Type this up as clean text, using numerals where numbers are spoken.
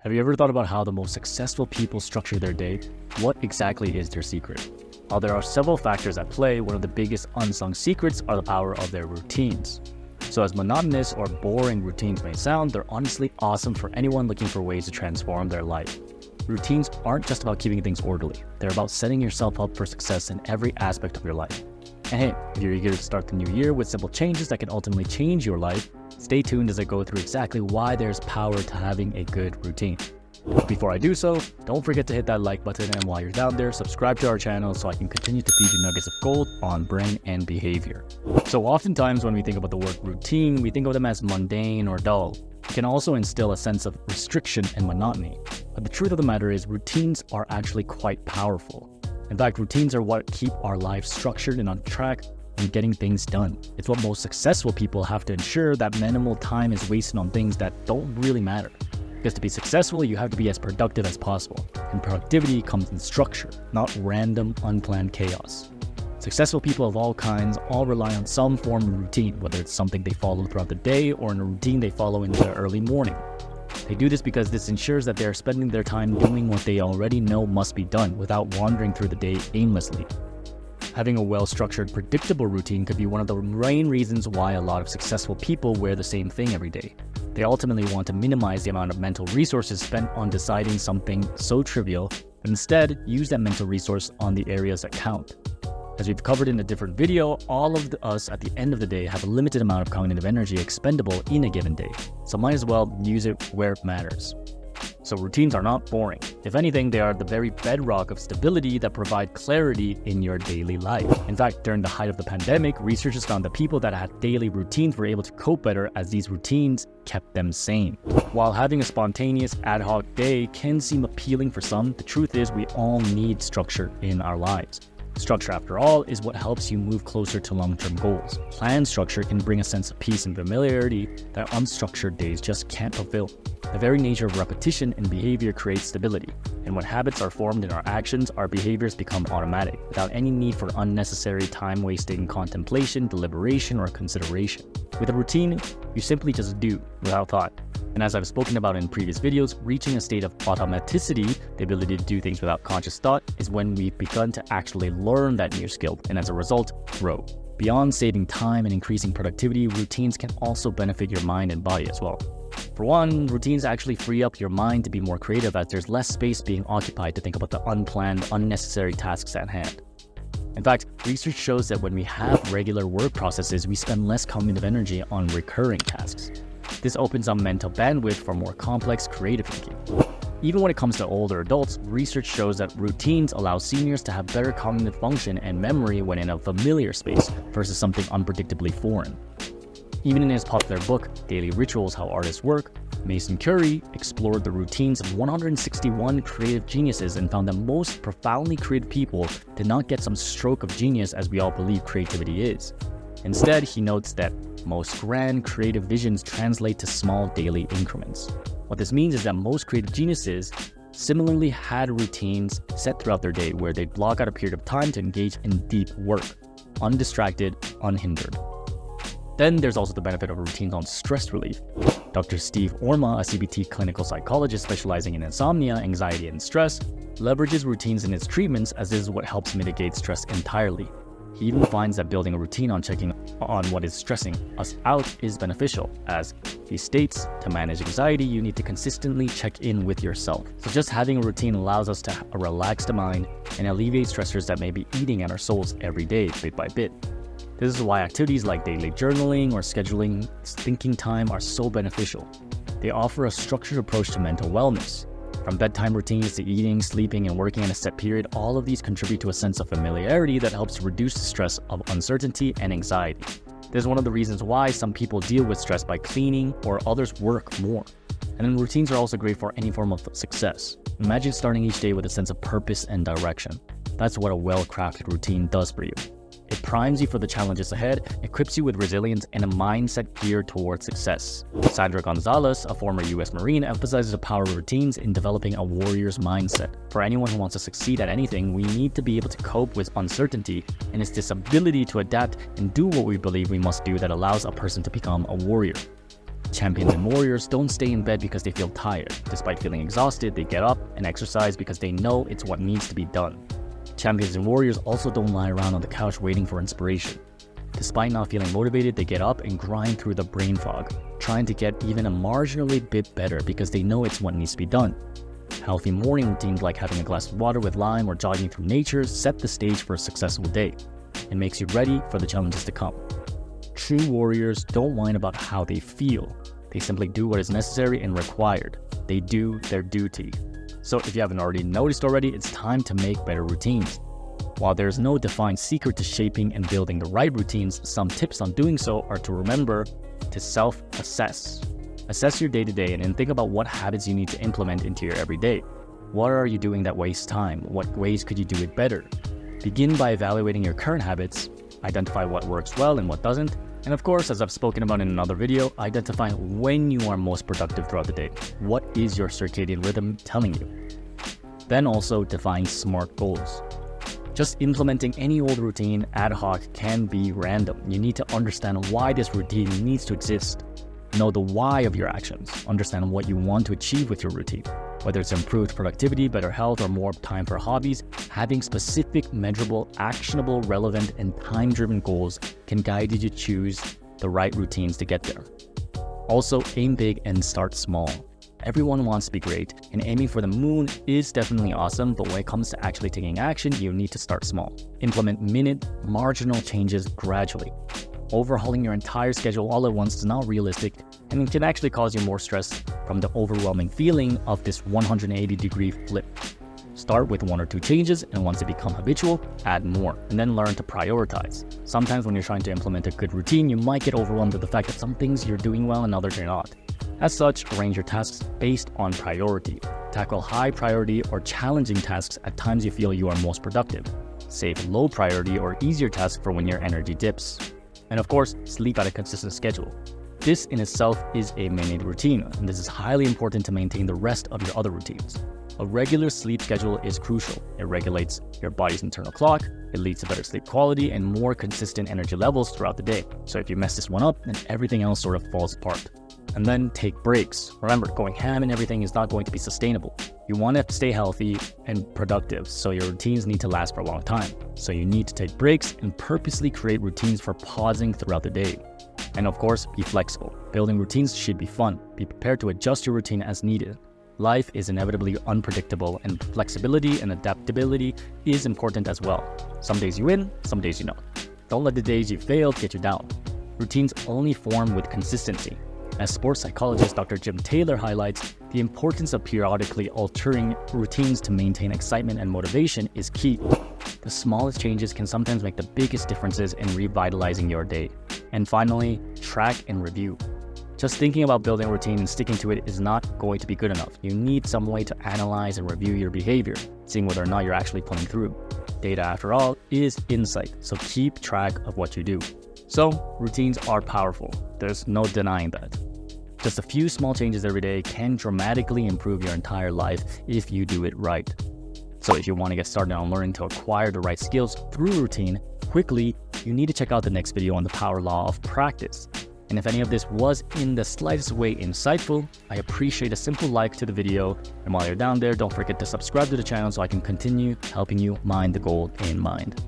Have you ever thought about how the most successful people structure their day? What exactly is their secret? While there are several factors at play, one of the biggest unsung secrets are the power of their routines. So as monotonous or boring routines may sound, they're honestly awesome for anyone looking for ways to transform their life. Routines aren't just about keeping things orderly. They're about setting yourself up for success in every aspect of your life. And hey, if you're eager to start the new year with simple changes that can ultimately change your life, stay tuned as I go through exactly why there's power to having a good routine. Before I do so, don't forget to hit that like button, and while you're down there, subscribe to our channel so I can continue to feed you nuggets of gold on brain and behavior. So oftentimes when we think about the word routine, we think of them as mundane or dull. It can also instill a sense of restriction and monotony. But the truth of the matter is routines are actually quite powerful. In fact, routines are what keep our lives structured and on track and getting things done. It's what most successful people have to ensure that minimal time is wasted on things that don't really matter. Because to be successful, you have to be as productive as possible. And productivity comes in structure, not random, unplanned chaos. Successful people of all kinds all rely on some form of routine, whether it's something they follow throughout the day or in a routine they follow in the early morning. They do this because this ensures that they are spending their time doing what they already know must be done without wandering through the day aimlessly. Having a well-structured, predictable routine could be one of the main reasons why a lot of successful people wear the same thing every day. They ultimately want to minimize the amount of mental resources spent on deciding something so trivial, but instead use that mental resource on the areas that count. As we've covered in a different video, all of us at the end of the day have a limited amount of cognitive energy expendable in a given day, so might as well use it where it matters. So routines are not boring. If anything, they are the very bedrock of stability that provide clarity in your daily life. In fact, during the height of the pandemic, researchers found that people that had daily routines were able to cope better as these routines kept them sane. While having a spontaneous, ad hoc day can seem appealing for some, the truth is we all need structure in our lives. Structure, after all, is what helps you move closer to long-term goals. Planned structure can bring a sense of peace and familiarity that unstructured days just can't fulfill. The very nature of repetition in behavior creates stability, and when habits are formed in our actions, our behaviors become automatic, without any need for unnecessary time-wasting contemplation, deliberation, or consideration. With a routine, you simply just do, without thought. And as I've spoken about in previous videos, reaching a state of automaticity, the ability to do things without conscious thought, is when we've begun to actually learn that new skill, and as a result, grow. Beyond saving time and increasing productivity, routines can also benefit your mind and body as well. For one, routines actually free up your mind to be more creative, as there's less space being occupied to think about the unplanned, unnecessary tasks at hand. In fact, research shows that when we have regular work processes, we spend less cognitive energy on recurring tasks. This opens up mental bandwidth for more complex, creative thinking. Even when it comes to older adults, research shows that routines allow seniors to have better cognitive function and memory when in a familiar space versus something unpredictably foreign. Even in his popular book, Daily Rituals: How Artists Work, Mason Curry explored the routines of 161 creative geniuses and found that most profoundly creative people did not get some stroke of genius as we all believe creativity is. Instead, he notes that most grand creative visions translate to small daily increments. What this means is that most creative geniuses similarly had routines set throughout their day where they'd block out a period of time to engage in deep work, undistracted, unhindered. Then there's also the benefit of routines on stress relief. Dr. Steve Orma, a CBT clinical psychologist specializing in insomnia, anxiety, and stress, leverages routines in his treatments as this is what helps mitigate stress entirely. He even finds that building a routine on checking on what is stressing us out is beneficial, as he states, to manage anxiety, you need to consistently check in with yourself. So just having a routine allows us to relax the mind and alleviate stressors that may be eating at our souls every day, bit by bit. This is why activities like daily journaling or scheduling thinking time are so beneficial. They offer a structured approach to mental wellness. From bedtime routines to eating, sleeping, and working in a set period, all of these contribute to a sense of familiarity that helps to reduce the stress of uncertainty and anxiety. This is one of the reasons why some people deal with stress by cleaning or others work more. And then routines are also great for any form of success. Imagine starting each day with a sense of purpose and direction. That's what a well-crafted routine does for you. It primes you for the challenges ahead, equips you with resilience, and a mindset geared towards success. Sandra Gonzalez, a former US Marine, emphasizes the power of routines in developing a warrior's mindset. For anyone who wants to succeed at anything, we need to be able to cope with uncertainty, and it's this ability to adapt and do what we believe we must do that allows a person to become a warrior. Champions and warriors don't stay in bed because they feel tired. Despite feeling exhausted, they get up and exercise because they know it's what needs to be done. Champions and warriors also don't lie around on the couch waiting for inspiration. Despite not feeling motivated, they get up and grind through the brain fog, trying to get even a marginally bit better because they know it's what needs to be done. Healthy morning routines like having a glass of water with lime or jogging through nature set the stage for a successful day. It makes you ready for the challenges to come. True warriors don't whine about how they feel. They simply do what is necessary and required. They do their duty. So if you haven't already noticed already, it's time to make better routines. While there's no defined secret to shaping and building the right routines, some tips on doing so are to remember to self-assess. Assess your day-to-day and then think about what habits you need to implement into your everyday. What are you doing that wastes time? What ways could you do it better? Begin by evaluating your current habits, identify what works well and what doesn't, and of course, as I've spoken about in another video, identify when you are most productive throughout the day. What is your circadian rhythm telling you? Then also define SMART goals. Just implementing any old routine ad hoc can be random. You need to understand why this routine needs to exist. Know the why of your actions. Understand what you want to achieve with your routine. Whether it's improved productivity, better health, or more time for hobbies, having specific, measurable, actionable, relevant, and time-driven goals can guide you to choose the right routines to get there. Also, aim big and start small. Everyone wants to be great, and aiming for the moon is definitely awesome, but when it comes to actually taking action, you need to start small. Implement marginal changes gradually. Overhauling your entire schedule all at once is not realistic, and it can actually cause you more stress from the overwhelming feeling of this 180-degree flip. Start with 1 or 2 changes, and once they become habitual, add more, and then learn to prioritize. Sometimes when you're trying to implement a good routine, you might get overwhelmed with the fact that some things you're doing well and others you're not. As such, arrange your tasks based on priority. Tackle high priority or challenging tasks at times you feel you are most productive. Save low priority or easier tasks for when your energy dips. And of course, sleep at a consistent schedule. This in itself is a mini routine, and this is highly important to maintain the rest of your other routines. A regular sleep schedule is crucial. It regulates your body's internal clock, it leads to better sleep quality and more consistent energy levels throughout the day. So if you mess this one up, then everything else sort of falls apart. And then take breaks. Remember, going ham and everything is not going to be sustainable. You want to stay healthy and productive, so your routines need to last for a long time. So you need to take breaks and purposely create routines for pausing throughout the day. And of course, be flexible. Building routines should be fun. Be prepared to adjust your routine as needed. Life is inevitably unpredictable, and flexibility and adaptability is important as well. Some days you win, some days you don't. Don't let the days you failed get you down. Routines only form with consistency. As sports psychologist Dr. Jim Taylor highlights, the importance of periodically altering routines to maintain excitement and motivation is key. The smallest changes can sometimes make the biggest differences in revitalizing your day. And finally, track and review. Just thinking about building a routine and sticking to it is not going to be good enough. You need some way to analyze and review your behavior, seeing whether or not you're actually pulling through. Data, after all, is insight, so keep track of what you do. So, routines are powerful. There's no denying that. Just a few small changes every day can dramatically improve your entire life if you do it right. So if you want to get started on learning to acquire the right skills through routine quickly, you need to check out the next video on the power law of practice. And if any of this was in the slightest way insightful, I appreciate a simple like to the video. And while you're down there, don't forget to subscribe to the channel so I can continue helping you mind the goal in mind.